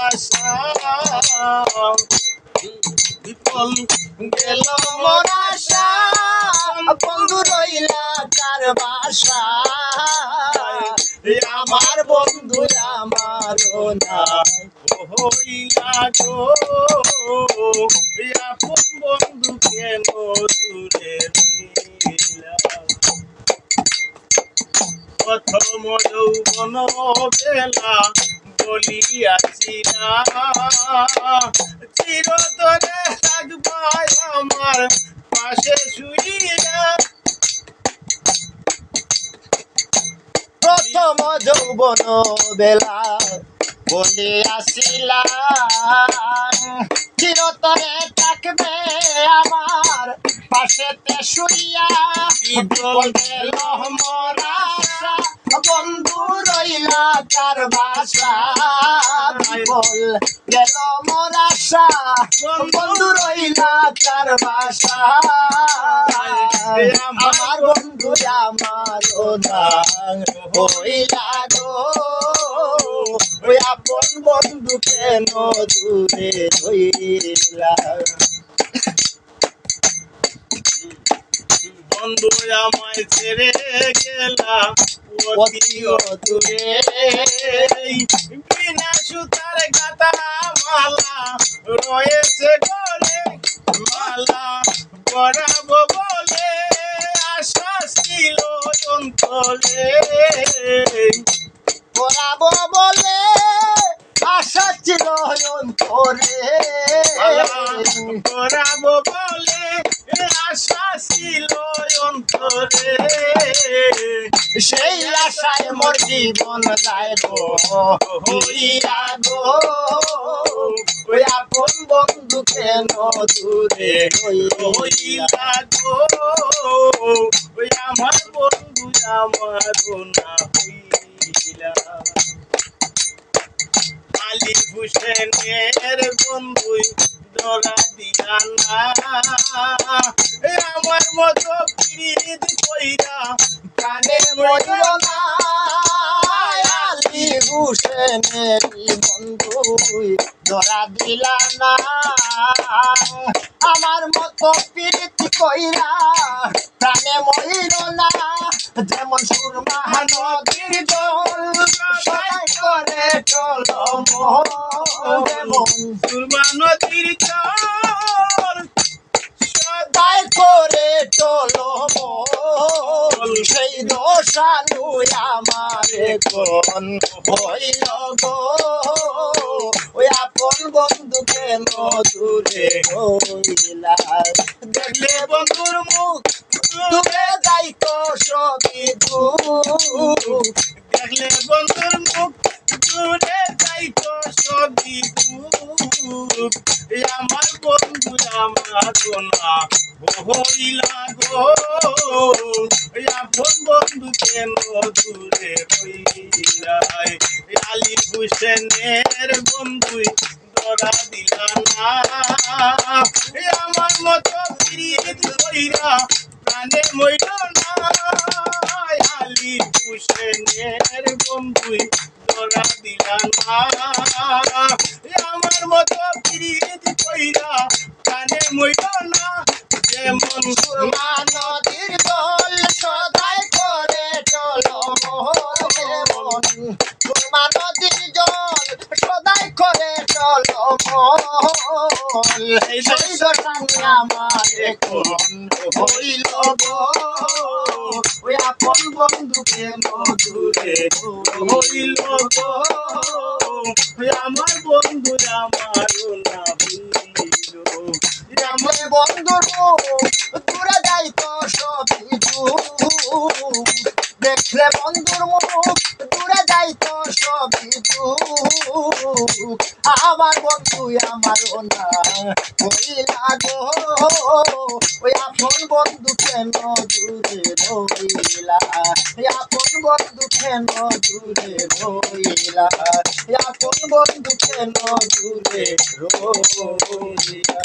আশা বিফল গেল মোর আশা বন্ধু রইলা কার বাসা আমার বন্ধু আমার না হইলা গো আপন বন্ধু কেন দূরে রইলা প্রথম যৌবন বেলা বলিয়াছিলা চিরতরে থাকবাই আমার পাশে শুইয়া প্রথম যৌবন বেলা বলিয়াছিলা চিরতরে থাকবে আমার পাশেতে শুইয়া বিফল গেল মোর আশা বন্ধু রইলা কার বাসা বিফল গেল মোর আশা বন্ধু রইলা কার বাসা আমার বন্ধু আমার দান হইলা গো আপন বন্ধু কেন দূরে রইলা বন্ধু আমায় ছেড়ে গেলা অতি দূরে বিনা সুতার গাঁথা মালা রয়েছে গলে মালা পরাবো বলে আশা ছিল অন্তরে পরাবো বলে আশা ছিল অন্তরে পরাবো বলে আশা ছিল অন্তরে সেই আশায় মোর জীবন যায় গো হইয়া গো আপন বন্ধু কেন দূরে হইলা গো আমার বন্ধু আমার না হইলা আলী হোসেনের বন্ধুই ধরা দিলা না আমার মতো পিরিত কইরা কানে মরিল না আলী হোসেনের বন্ধুই ধরা দিলা না আমার মতো পিরিত কইরা কানে মরিল না যেমন সুরমা নদীর জল সদাই করে চলম যেমন সুরমা নদীর জল সদাই করে চলম সেই দশানু আমারে কোন হইল গো আপন বন্ধু কেন দূরে হইলা দেখলে বন্ধুর মুখ ডুবে যাইতো সবই দুঃখ দেখলে বন্ধুর মুখ ডুবে যাইতো সবই দুঃখ আমার বন্ধু আমার না হইলা গো আপন বন্ধু কেন দূরে হইলা আলী হোসেনের বন্ধুই ধরা দিলা না আমার মতো পিরিত কইরা প্রাণে মইল না আলী হোসেনের বন্ধুই ধরা দিলা না আমার মতো পিরিত কইরা প্রাণে মইল না যেমন সুরমা নদীর জল সদাই করে চলম যেমন সুরমা নদীর জল সদাই করে চলম সেই দশানি আমার কোন হইল গো আপন বন্ধু কেন দূরে হইল গো আমার বন্ধু আমার না হইল আমার বন্ধুর দূরে যাইতো সবই দুঃখ দেখলে বন্ধুর মুখ দূরে যাইতো সবই দুঃখ আমার বন্ধু আমার না হইলা গো আপন বন্ধু কেন দূরে রইলা আপন বন্ধু কেন দূরে রইলা আপন বন্ধু কেন দূরে রইলা।